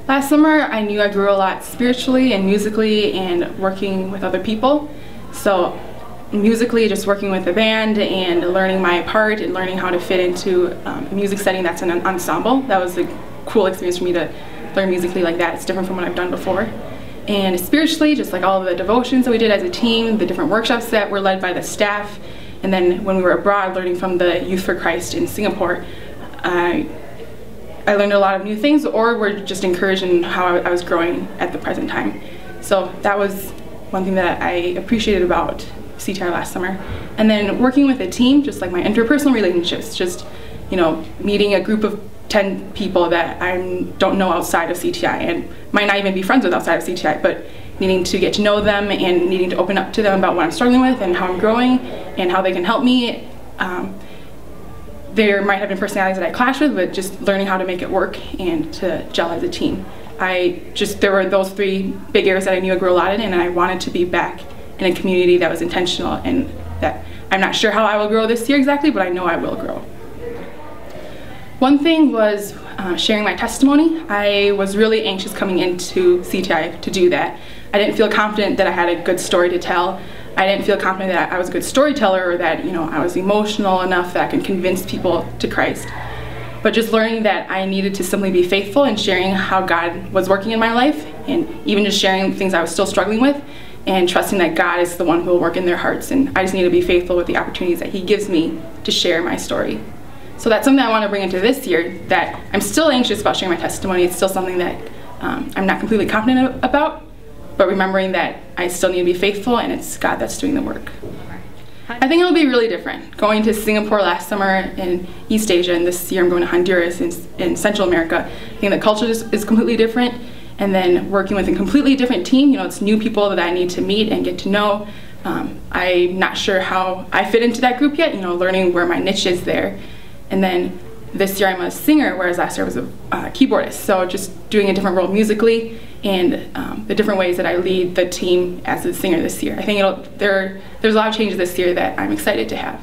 Last summer, I knew I grew a lot spiritually and musically and working with other people. So musically, just working with the band and learning my part and learning how to fit into a music setting that's an ensemble. That was a cool experience for me to learn musically like that. It's different from what I've done before. And spiritually, just like all of the devotions that we did as a team, the different workshops that were led by the staff, and then when we were abroad learning from the Youth for Christ in Singapore, I learned a lot of new things, or were just encouraged in how I was growing at the present time. So that was one thing that I appreciated about CTI last summer. And then working with a team, just like my interpersonal relationships, just, you know, meeting a group of 10 people that I don't know outside of CTI and might not even be friends with outside of CTI, but needing to get to know them and needing to open up to them about what I'm struggling with and how I'm growing and how they can help me. There might have been personalities that I clashed with, but just learning how to make it work and to gel as a team. There were those three big areas that I knew I grew a lot in, and I wanted to be back in a community that was intentional, and that I'm not sure how I will grow this year exactly, but I know I will grow. One thing was sharing my testimony. I was really anxious coming into CTI to do that. I didn't feel confident that I had a good story to tell. I didn't feel confident that I was a good storyteller, or that, you know, I was emotional enough that I could convince people to Christ. But just learning that I needed to simply be faithful in sharing how God was working in my life, and even just sharing things I was still struggling with, and trusting that God is the one who will work in their hearts, and I just need to be faithful with the opportunities that He gives me to share my story. So that's something I want to bring into this year, that I'm still anxious about sharing my testimony. It's still something that I'm not completely confident about, but remembering that I still need to be faithful, and it's God that's doing the work. I think it'll be really different. Going to Singapore last summer in East Asia, and this year I'm going to Honduras in Central America. I think the culture is completely different, and then working with a completely different team, you know, it's new people that I need to meet and get to know. I'm not sure how I fit into that group yet, you know, learning where my niche is there. And then this year I'm a singer, whereas last year I was a keyboardist. So just doing a different role musically, and the different ways that I lead the team as a singer this year. I think there's a lot of changes this year that I'm excited to have.